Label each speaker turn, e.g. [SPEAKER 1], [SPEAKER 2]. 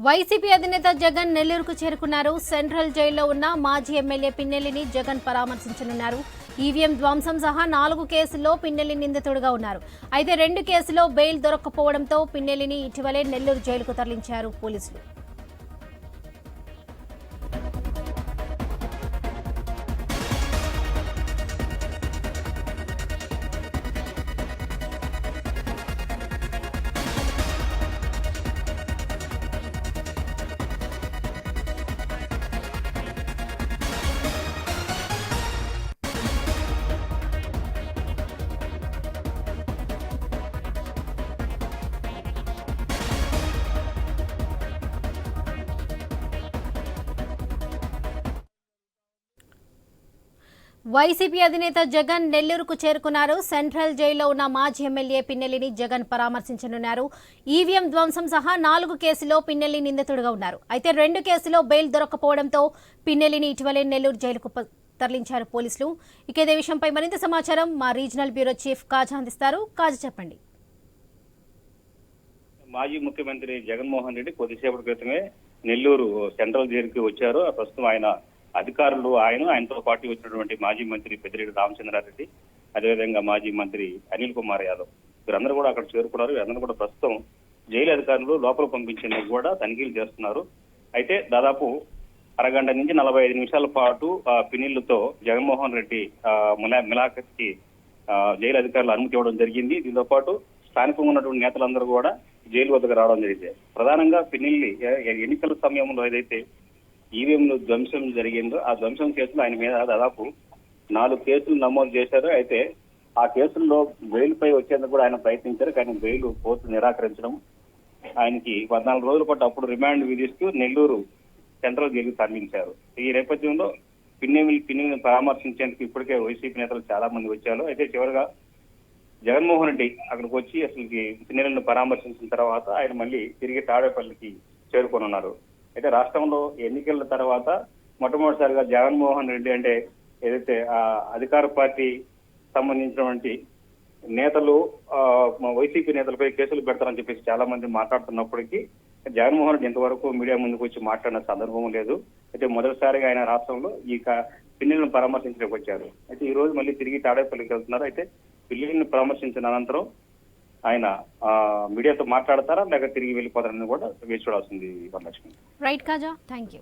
[SPEAKER 1] YCP అధినేత జగన్ నెల్లూరుకు చేరుకున్నారు. సెంట్రల్ జైల్లో ఉన్న మాజీ ఎమ్మెల్యే పిన్నెల్లిని జగన్ పరామర్శించనున్నారు. ఈవీఎం ధ్వంసం సహా 4 కేసుల్లో పిన్నెల్లి నిందితుడిగా ఉన్నారు. అయితే 2 కేసుల్లో బెయిల్ దొరక్కపోవడంతో పిన్నెల్లిని ఇటీవలే నెల్లూరు జైలుకు తరలించారు పోలీసులు. వైసీపీ అధినేత జగన్ నెల్లూరుకు చేరుకున్నారు. సెంట్రల్ జైల్లో ఉన్న మాజీ ఎమ్మెల్యే పిన్నెల్లిని జగన్ పరామర్శించనున్నారు. ఈవీఎం ధ్వంసం సహా 4 కేసుల్లో పిన్నెల్లి నిందితుడిగా ఉన్నారు. అయితే 2 కేసుల్లో బెయిల్ దొరక్కపోవడంతో పిన్నెల్లిని ఇటీవలే నెల్లూరు జైలుకు తరలించారు పోలీసులు. ఇక ఇదే విషయంపై మరింత సమాచారం మా రీజనల్ బ్యూరో చీఫ్ కాజా అందిస్తారు. కాజా చెప్పండి.
[SPEAKER 2] మాజీ ముఖ్యమంత్రి జగన్మోహన్ రెడ్డి కొద్దిసేపటి క్రితమే నెల్లూరు సెంట్రల్ జైలుకి వచ్చారు. ప్రస్తుతం ఆయన అధికారులు ఆయనతో పాటు వచ్చినటువంటి మాజీ మంత్రి పెద్దిరెడ్డి రామచంద్రారెడ్డి, అదేవిధంగా మాజీ మంత్రి అనిల్ కుమార్ యాదవ్ వీరందరూ కూడా అక్కడ చేరుకున్నారు. వీరందరూ కూడా ప్రస్తుతం జైలు అధికారులు లోపల పంపించేందుకు కూడా తనిఖీలు చేస్తున్నారు. అయితే దాదాపు అరగంట నుంచి 45 నిమిషాల పాటు పినిళ్లతో జగన్మోహన్ రెడ్డి మిలాఖత్ కి జైలు అధికారులు అనుమతి ఇవ్వడం జరిగింది. దీంతో పాటు స్థానికంగా ఉన్నటువంటి నేతలందరూ కూడా జైలు వద్దకు రావడం జరిగింది. ప్రధానంగా పినిల్లి ఎన్నికల సమయంలో ఏదైతే ఈవీఎంలు ధ్వంసం జరిగిందో ఆ ధ్వంసం కేసులో ఆయన మీద దాదాపు 4 కేసులు నమోదు చేశారు. అయితే ఆ కేసుల్లో బెయిల్ పై వచ్చేందుకు కూడా ఆయన ప్రయత్నించారు. కానీ బెయిల్ కోర్టు నిరాకరించడం, ఆయనకి 14 రోజుల పాటు అప్పుడు రిమాండ్ విధిస్తూ నెల్లూరు సెంట్రల్ జైలుకు తరలించారు. ఈ నేపథ్యంలో పిన్నెల్లిని పరామర్శించేందుకు ఇప్పటికే వైసీపీ నేతలు చాలా మంది వచ్చారు. అయితే చివరిగా జగన్మోహన్ రెడ్డి అక్కడికి వచ్చి అసలు పిన్నెల్లిని పరామర్శించిన తర్వాత ఆయన మళ్ళీ తిరిగి తాడేపల్లికి చేరుకోనున్నారు. అయితే రాష్ట్రంలో ఎన్నికల తర్వాత మొట్టమొదటిసారిగా జగన్మోహన్ రెడ్డి అంటే ఏదైతే అధికార పార్టీ సంబంధించినటువంటి నేతలు వైసీపీ నేతలపై కేసులు పెడతారని చెప్పేసి చాలా మంది మాట్లాడుతున్నప్పటికీ జగన్మోహన్ రెడ్డి ఇంతవరకు మీడియా ముందుకు వచ్చి మాట్లాడిన సందర్భం లేదు. అయితే మొదటిసారిగా ఆయన రాష్ట్రంలో ఈ పిన్నెల్లిని పరామర్శించడానికి వచ్చారు. అయితే ఈ రోజు మళ్ళీ తిరిగి తాడేపల్లికి వెళ్తున్నారు. అయితే పిన్నెల్లిని పరామర్శించిన అనంతరం ఆయన మీడియాతో మాట్లాడతారా లేక తిరిగి వెళ్ళిపోతారని కూడా వేచి చూడాల్సింది Varalakshmi.
[SPEAKER 1] Right Kaja, thank you.